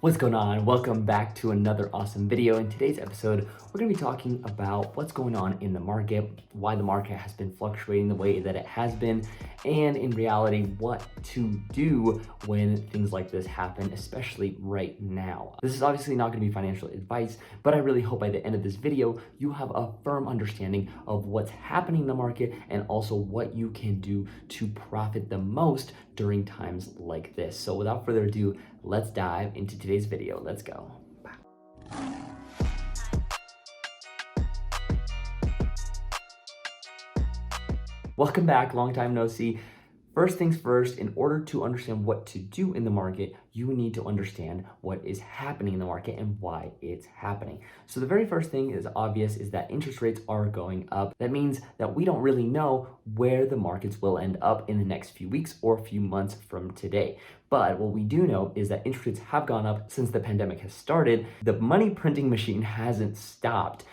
What's going on? Welcome back to another awesome video. In today's episode, we're going to be talking about what's going on in the market, why the market has been fluctuating the way that it has been, and in reality, what to do when things like this happen, especially right now. This is obviously not going to be financial advice, but I really hope by the end of this video, you have a firm understanding of what's happening in the market and also what you can do to profit the most during times like this. So without further ado, let's dive into today's video. Let's go. Welcome back, long time no see. First things first, in order to understand what to do in the market, you need to understand what is happening in the market and why it's happening. So the very first thing is obvious is that interest rates are going up. That means that we don't really know where the markets will end up in the next few weeks or a few months from today. But what we do know is that interest rates have gone up since the pandemic has started. The money printing machine hasn't stopped.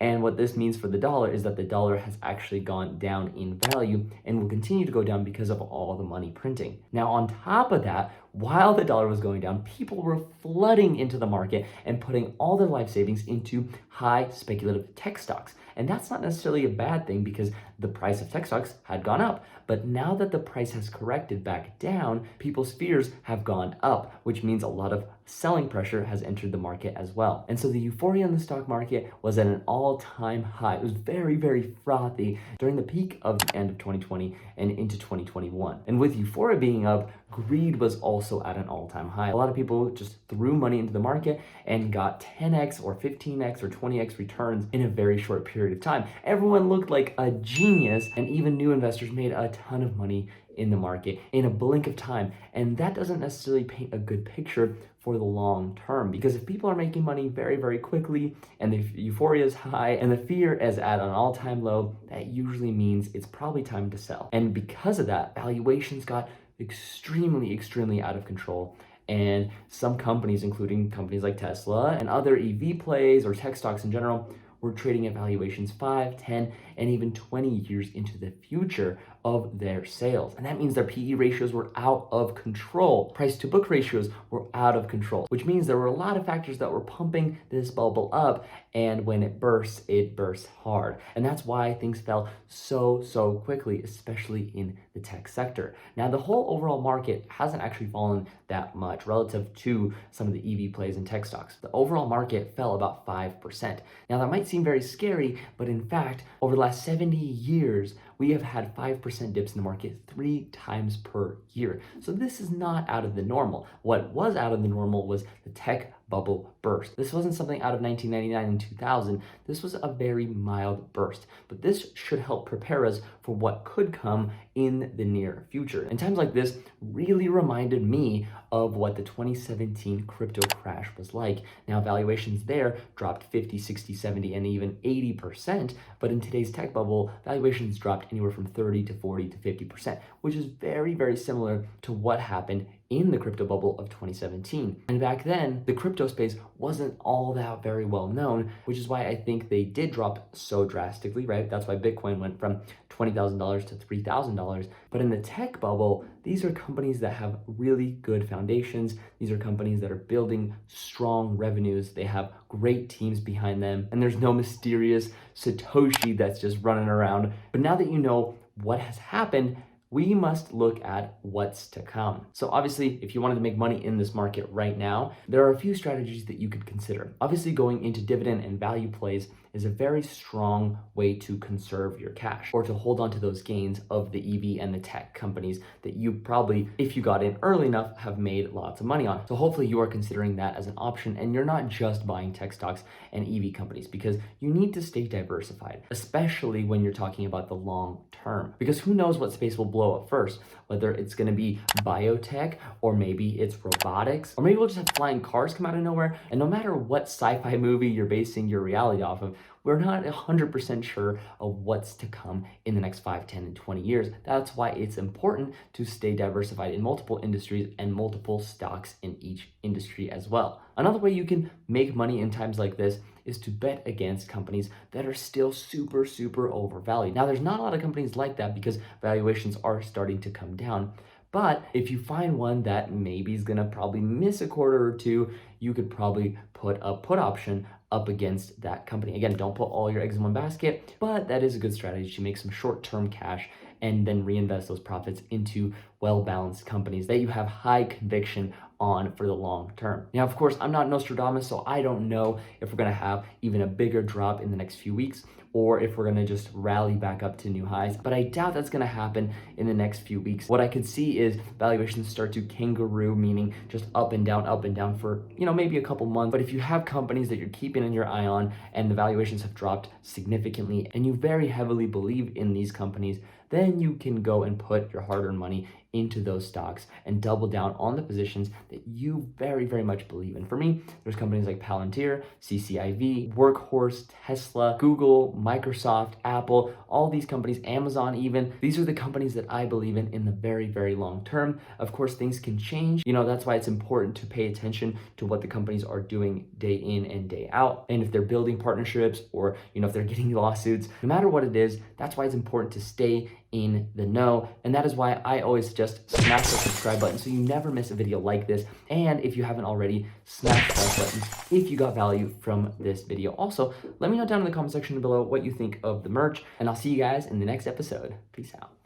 And what this means for the dollar is that the dollar has actually gone down in value and will continue to go down because of all the money printing. Now, on top of that, while the dollar was going down, people were flooding into the market and putting all their life savings into high speculative tech stocks. And that's not necessarily a bad thing because the price of tech stocks had gone up. But now that the price has corrected back down, people's fears have gone up, which means a lot of selling pressure has entered the market as well. And so the euphoria in the stock market was at an all-time high. It was very, very frothy during the peak of the end of 2020 and into 2021. And with euphoria being up, greed was also at an all-time high. A lot of people just threw money into the market and got 10x or 15x or 20x returns in a very short period of time. Everyone looked like a genius, and even new investors made a ton of money in the market in a blink of time. And that doesn't necessarily paint a good picture for the long term, because if people are making money very, very quickly and the euphoria is high and the fear is at an all-time low, that usually means it's probably time to sell. And because of that, valuations got extremely out of control. And some companies, including companies like Tesla and other EV plays or tech stocks in general, were trading at valuations 5, 10, and even 20 years into the future of their sales. And that means their PE ratios were out of control. Price to book ratios were out of control, which means there were a lot of factors that were pumping this bubble up. And when it bursts hard. And that's why things fell so quickly, especially in the tech sector. Now, the whole overall market hasn't actually fallen that much relative to some of the EV plays and tech stocks. The overall market fell about 5%. Now, that might seem very scary, but in fact, over the last 70 years, we have had 5% dips in the market 3 times per year. So this is not out of the normal. What was out of the normal was the tech bubble burst. This wasn't something out of 1999 and 2000. This was a very mild burst, but this should help prepare us for what could come in the near future. And times like this really reminded me of what the 2017 crypto crash was like. Now, valuations there dropped 50, 60, 70, and even 80%, but in today's tech bubble, valuations dropped anywhere from 30 to 40 to 50%, which is very similar to what happened in the crypto bubble of 2017. And back then, the crypto space wasn't all that very well known, which is why I think they did drop so drastically, right? That's why Bitcoin went from $20,000 to $3,000. But in the tech bubble, these are companies that have really good foundations. These are companies that are building strong revenues. They have great teams behind them, and there's no mysterious Satoshi that's just running around. But now that you know what has happened, we must look at what's to come. So obviously, if you wanted to make money in this market right now, there are a few strategies that you could consider. Obviously, going into dividend and value plays is a very strong way to conserve your cash or to hold on to those gains of the EV and the tech companies that you probably, if you got in early enough, have made lots of money on. So hopefully you are considering that as an option and you're not just buying tech stocks and EV companies, because you need to stay diversified, especially when you're talking about the long term, because who knows what space will blow up first, whether it's going to be biotech or maybe it's robotics, or maybe we'll just have flying cars come out of nowhere. And no matter what sci-fi movie you're basing your reality off of, we're not 100% sure of what's to come in the next 5, 10, and 20 years. That's why it's important to stay diversified in multiple industries and multiple stocks in each industry as well. Another way you can make money in times like this is to bet against companies that are still super overvalued. Now, there's not a lot of companies like that because valuations are starting to come down. But if you find one that maybe is gonna probably miss a quarter or two, you could probably put a put option up against that company. Again, don't put all your eggs in one basket, but that is a good strategy to make some short-term cash and then reinvest those profits into well-balanced companies that you have high conviction on for the long term. Now, of course, I'm not Nostradamus, so I don't know if we're gonna have even a bigger drop in the next few weeks or if we're gonna just rally back up to new highs, but I doubt that's gonna happen in the next few weeks. What I could see is valuations start to kangaroo, meaning just up and down for, maybe a couple months. But if you have companies that you're keeping in your eye on and the valuations have dropped significantly and you very heavily believe in these companies, then you can go and put your hard-earned money into those stocks and double down on the positions that you very, very much believe in. For me, there's companies like Palantir, CCIV, Workhorse, Tesla, Google, Microsoft, Apple, all these companies, Amazon even. These are the companies that I believe in the very, very long term. Of course, things can change. That's why it's important to pay attention to what the companies are doing day in and day out. And if they're building partnerships or, if they're getting lawsuits, no matter what it is, that's why it's important to stay in the know. And that is why I always suggest smash the subscribe button so you never miss a video like this. And if you haven't already, smash the like button if you got value from this video. Also, let me know down in the comment section below what you think of the merch, and I'll see you guys in the next episode. Peace out.